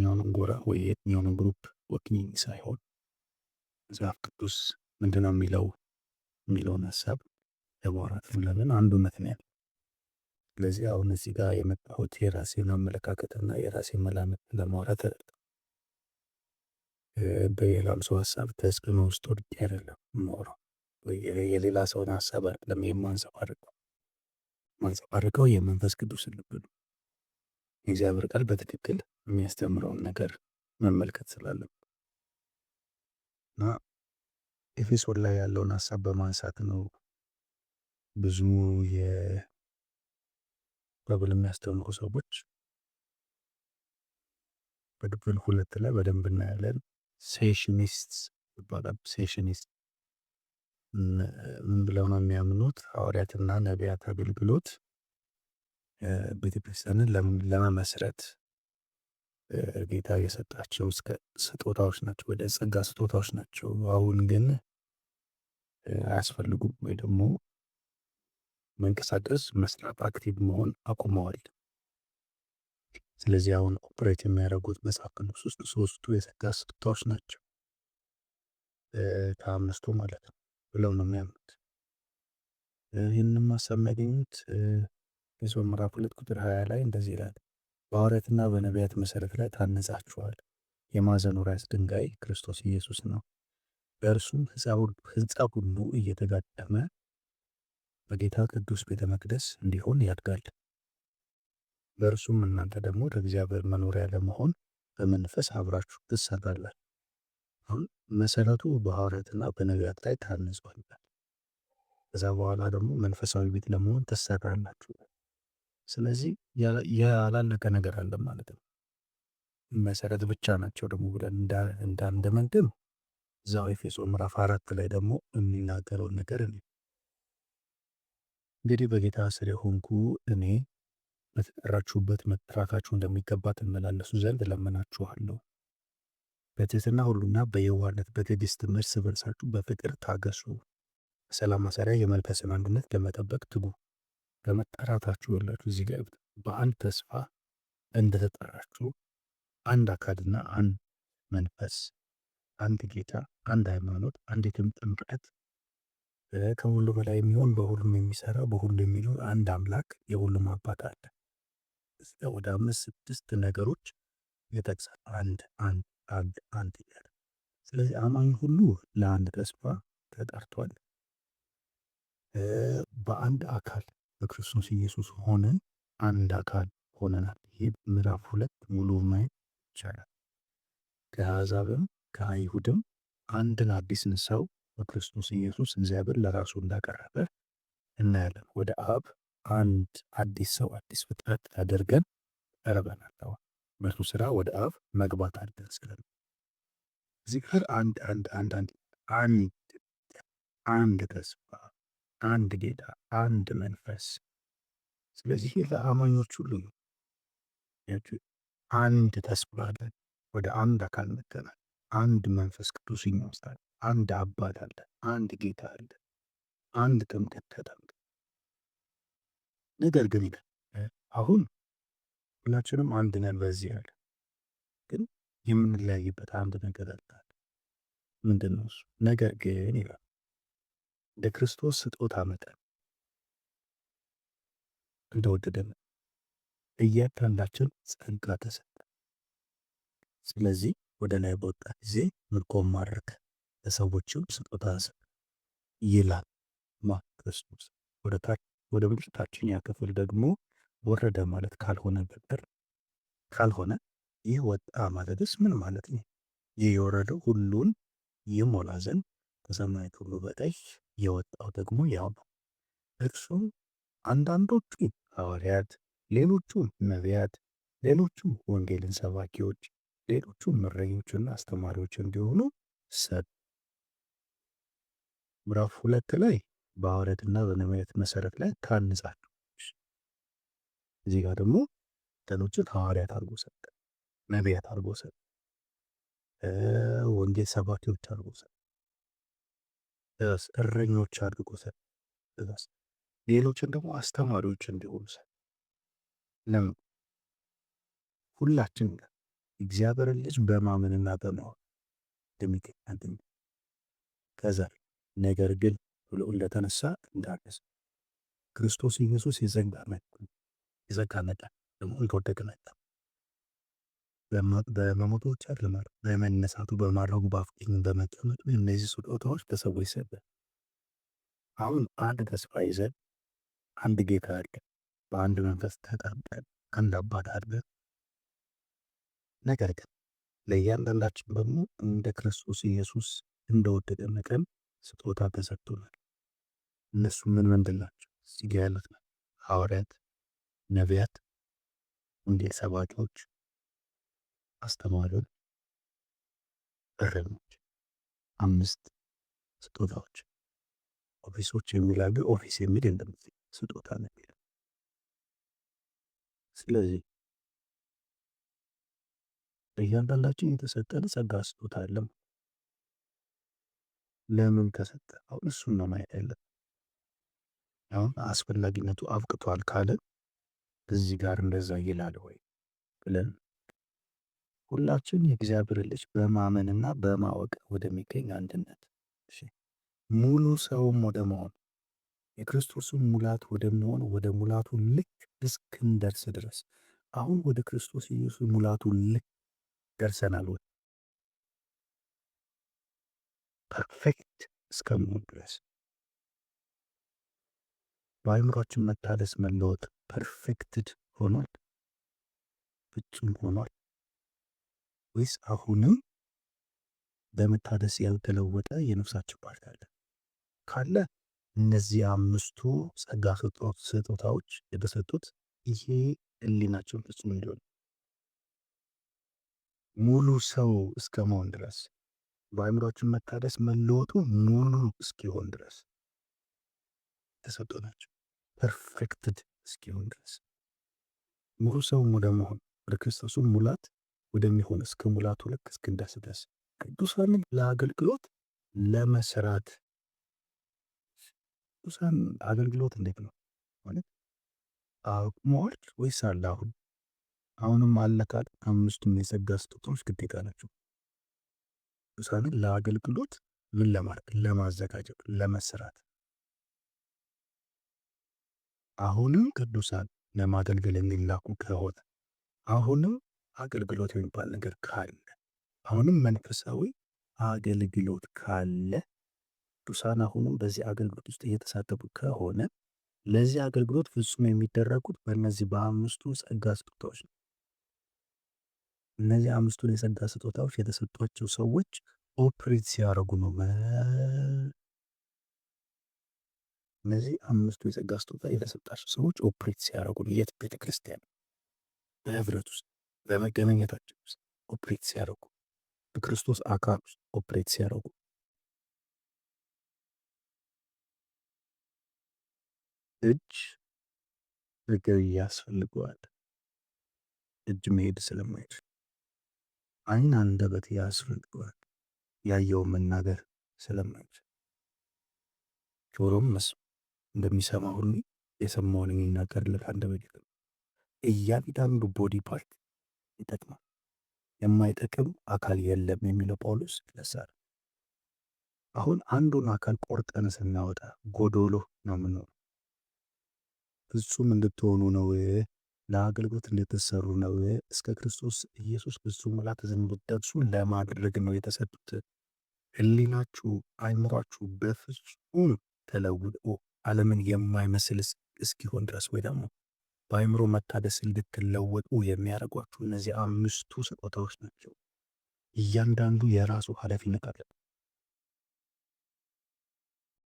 የትኛውንም ጎራ ወይ የትኛውንም ግሩፕ ወክዬ ሳይሆን መጽሐፍ ቅዱስ ምንድነው የሚለውን ሀሳብ ለማውራት ነው። ለምን አንዱነት ነው ያለው። ስለዚህ አሁን እዚህ ጋር የመጣሁት የራሴን አመለካከትና የራሴን መላምት ለማውራት አይደለም። በሌላም ሰው ሀሳብ ተጽዕኖ ውስጥ ወድቄ አይደለም የማወራው። የሌላ ሰውን ሀሳብ አይደለም የማንጸባርቀው የመንፈስ ቅዱስን ልብ ነው። የእግዚአብሔር ቃል በትክክል የሚያስተምረውን ነገር መመልከት ስላለብን እና ኤፌሶን ላይ ያለውን ሀሳብ በማንሳት ነው ብዙ የባይብል የሚያስተምሩ ሰዎች በክፍል 2 ላይ በደንብ እናያለን። ሴሽኒስት ይባላል። ሴሽኒስት ምን ብለው ነው የሚያምኑት? ሐዋርያትና ነቢያት አገልግሎት ቤተክርስቲያንን ለመመስረት ጌታ የሰጣቸው ስጦታዎች ናቸው፣ ወደ ጸጋ ስጦታዎች ናቸው። አሁን ግን አያስፈልጉም ወይ ደግሞ መንቀሳቀስ፣ መስራት፣ አክቲቭ መሆን አቁመዋል። ስለዚህ አሁን ኦፕሬት የሚያደርጉት መጽሐፍ ቅዱስ ውስጥ ሶስቱ የጸጋ ስጦታዎች ናቸው ከአምስቱ ማለት ነው ብለው ነው የሚያምኑት። ይህንም ሀሳብ የሚያገኙት ኤፌሶን ምዕራፍ 2 ቁጥር 20 ላይ እንደዚህ ይላል፣ በሐዋርያትና በነቢያት መሰረት ላይ ታንጻችኋል። የማዕዘኑ ራስ ድንጋይ ክርስቶስ ኢየሱስ ነው። በእርሱም ሕንፃ ሁሉ እየተጋጠመ በጌታ ቅዱስ ቤተ መቅደስ እንዲሆን ያድጋል። በእርሱም እናንተ ደግሞ ለእግዚአብሔር መኖሪያ ለመሆን በመንፈስ አብራችሁ ትሰራላችሁ። አሁን መሰረቱ በሐዋርያትና በነቢያት ላይ ታንጿል። ከዛ በኋላ ደግሞ መንፈሳዊ ቤት ለመሆን ትሰራላችሁ። ስለዚህ ያላለቀ ነገር አለ ማለት ነው። መሰረት ብቻ ናቸው ደግሞ ብለን እንዳንደመድም እዛው ኤፌሶን ምዕራፍ 4 ላይ ደግሞ የሚናገረውን ነገር እንግዲህ በጌታ ስር የሆንኩ እኔ በተጠራችሁበት መጠራታችሁ እንደሚገባ ትመላለሱ ዘንድ እለምናችኋለሁ። በትህትና ሁሉና በየዋህነት በትዕግሥትም እርስ በርሳችሁ በፍቅር ታገሱ። በሰላም ማሰሪያ የመንፈስን አንድነት ለመጠበቅ ትጉ። በመጠራታችሁ ያላችሁ እዚህ ጋር በአንድ ተስፋ እንደተጠራችሁ አንድ አካልና አንድ መንፈስ፣ አንድ ጌታ፣ አንድ ሃይማኖት፣ አንዲትም ጥምቀት፣ ከሁሉ በላይ የሚሆን በሁሉም የሚሰራ በሁሉ የሚኖር አንድ አምላክ የሁሉም አባት አለ። ወደ 5-6 ነገሮች ይጠቅሳል። አንድ አንድ አንድ አንድ እያለ። ስለዚህ አማኝ ሁሉ ለአንድ ተስፋ ተጠርቷል። በአንድ አካል በክርስቶስ ኢየሱስ ሆነን አንድ አካል ሆነናል። ይህ ምዕራፍ 2 ሙሉ ማየት ይቻላል። ከአሕዛብም ከአይሁድም አንድን አዲስን ሰው በክርስቶስ ኢየሱስ እግዚአብሔር ለራሱ እንዳቀረበ እናያለን። ወደ አብ አንድ አዲስ ሰው አዲስ ፍጥረት አድርገን ቀርበናል። በሱ ስራ ወደ አብ መግባት አለን። ስለዚህ እዚህ ጋር አንድ ተስፋ፣ አንድ ጌታ፣ አንድ መንፈስ። ስለዚህ ለአማኞች ሁሉ ነው። አንድ ተስፋ አለን። ወደ አንድ አካል መጥተናል። አንድ መንፈስ ቅዱስ እኛ ውስጥ አለ። አንድ አባት አለ። አንድ ጌታ አለ። አንድ ጥምቀት ተጠምቀን። ነገር ግን አሁን ሁላችንም አንድ ነን በዚህ ያለ ግን የምንለያይበት አንድ ነገር አለ። ምንድን ነው እሱ? ነገር ግን ይላል እንደ ክርስቶስ ስጦታ መጠን እንደወደደን እያንዳንዳችን ጸጋ ተሰጠ። ስለዚህ ወደ ላይ በወጣ ጊዜ ምርኮን ማረከ፣ ለሰዎችም ስጦታ ሰጠ ይላል ክርስቶስ። ወደ ምድር ታችኛ ክፍል ደግሞ ወረደ ማለት ካልሆነ ይህ ወጣ ማለትስ ምን ማለት ነው? ይህ የወረደው ሁሉን ይሞላ ዘንድ ከሰማያት ሁሉ በታች የወጣው ደግሞ ያው ነው። እርሱም አንዳንዶቹ ሐዋርያት፣ ሌሎቹ ነቢያት፣ ሌሎቹ ወንጌልን ሰባኪዎች፣ ሌሎቹ እረኞችና አስተማሪዎች እንዲሆኑ ሰጥ። ምዕራፍ 2 ላይ በሐዋርያትና በነቢያት መሰረት ላይ ታንጻችሁ። እዚህ ጋር ደግሞ ተኖችን ሐዋርያት አድርጎ ሰጠ፣ ነቢያት አድርጎ ሰጠ፣ ወንጌል ሰባኪዎች አድርጎ ሰጠ፣ እረኞች አድርጎ ሰጠ፣ ሌሎችን ደግሞ አስተማሪዎች እንዲሆኑ ሰጠ። ለምን? ሁላችን እግዚአብሔርን ልጅ በማመንና በማወቅ እንደሚገኝ አንደኛ ከዛ ነገር ግን ብሎ እንደተነሳ እንዳነሳ ክርስቶስ ኢየሱስ የጸጋ መጠን ደግሞ እንደወደቀ መጣ። በመሞቱ ብቻ አይደለም፣ በመነሳቱ፣ በማድረጉ፣ በአብ ቀኝ በመቀመጡ እነዚህ ስጦታዎች ለሰዎች ሰጠ። አሁን አንድ ተስፋ ይዘን አንድ ጌታ አለ፣ በአንድ መንፈስ ተጠምቀን አንድ አባት አለ። ነገር ግን ለእያንዳንዳችን ደግሞ እንደ ክርስቶስ ኢየሱስ እንደወደደ መጠን ስጦታ ተሰጥቶናል። እነሱ ምን ምንድን ናቸው? እዚህ ጋ ያሉት ነው። ሐዋርያት፣ ነቢያት፣ ወንጌል ሰባኪዎች፣ አስተማሪዎች፣ እረኞች። 5 ስጦታዎች። ኦፊሶች የሚላሉ ኦፊስ የሚል የለም፣ ስጦታ ነው የሚለው። ስለዚህ ለእያንዳንዳችን የተሰጠን ጸጋ ስጦታ አለ። ለምን ተሰጠ? አሁን እሱን ነው ማየት ያለብን። አሁን አስፈላጊነቱ አብቅቷል ካለ እዚህ ጋር እንደዛ ይላል ወይ ብለን ሁላችን የእግዚአብሔር ልጅ በማመንና በማወቅ ወደሚገኝ አንድነት ሙሉ ሰውም ወደ መሆን የክርስቶስን ሙላት ወደሚሆን ወደ ሙላቱ ልክ እስክንደርስ ድረስ አሁን ወደ ክርስቶስ ኢየሱስ ሙላቱ ልክ ደርሰናል። ወይ ፐርፌክት እስከመሆን ድረስ በአእምሯችን መታደስ መለወጥ ፐርፌክትድ ሆኗል፣ ፍጹም ሆኗል ወይስ አሁንም በመታደስ ያልተለወጠ የነፍሳችን ፓርት አለ? ካለ እነዚህ 5ቱ ጸጋ ስጦታዎች የተሰጡት ይሄ ሕሊናችን ፍጹም እንዲሆን ሙሉ ሰው እስከ መሆን ድረስ በአእምሯችን መታደስ መለወጡ ሙሉ እስኪሆን ድረስ የተሰጡ ናቸው። ፐርፌክትድ እስኪሆን ድረስ ሙሉ ሰው ወደ መሆን ወደ ክርስቶስ ሙላት ወደሚሆን እስከ ሙላቱ ልክ እስክንደርስ ድረስ ቅዱሳንን ለአገልግሎት ለመስራት። ቅዱሳን አገልግሎት እንዴት ነው ማለት አቁመዋል ወይስ አለ? አሁንም አለ ካለ 5ቱም የጸጋ ስጦታዎች ግዴታ ናቸው። ቅዱሳንን ለአገልግሎት ምን ለማድረግ ለማዘጋጀት ለመስራት። አሁንም ቅዱሳን ለማገልገል የሚላኩ ከሆነ አሁንም አገልግሎት የሚባል ነገር ካለ አሁንም መንፈሳዊ አገልግሎት ካለ ቅዱሳን አሁንም በዚህ አገልግሎት ውስጥ እየተሳተፉ ከሆነ ለዚህ አገልግሎት ፍጹም የሚደረጉት በእነዚህ በ5ቱ ጸጋ ስጦታዎች ነው። እነዚህ 5ቱን የጸጋ ስጦታዎች የተሰጧቸው ሰዎች ኦፕሬት ሲያደርጉ ነው። እነዚህ 5ቱ የጸጋ ስጦታ የተሰጣቸው ሰዎች ኦፕሬት ሲያደርጉ ነው። የት? ቤተ ክርስቲያን በህብረት ውስጥ በመገናኘታቸው ውስጥ ኦፕሬት ሲያደርጉ፣ በክርስቶስ አካል ውስጥ ኦፕሬት ሲያደርጉ እጅ እግር ያስፈልገዋል። እጅ መሄድ ስለማይችል ዓይን አንደበት ያስፈልገዋል። ያየው መናገር ስለማይችል ጆሮም እንደሚሰማ ሁሉ የሰማውን የሚናገርለት አንደበት የለም። እያንዳንዱ ቦዲ ፓርት ይጠቅማል። የማይጠቅም አካል የለም የሚለው ጳውሎስ ለሳ ነው። አሁን አንዱን አካል ቆርጠን ስናወጣ ጎዶሎ ነው የምንሆነው። ፍጹም እንድትሆኑ ነው፣ ለአገልግሎት እንድትሰሩ ነው፣ እስከ ክርስቶስ ኢየሱስ ፍጹም ሙላት እንድትደርሱ ለማድረግ ነው የተሰጡት። ሕሊናችሁ አይምሯችሁ በፍጹም ተለውጦ ዓለምን የማይመስል እስኪሆን ድረስ ወይ ደግሞ በአይምሮ መታደስ እንድትለወጡ የሚያደርጓችሁ እነዚህ 5ቱ ስጦታዎች ናቸው። እያንዳንዱ የራሱ ኃላፊነት አለ።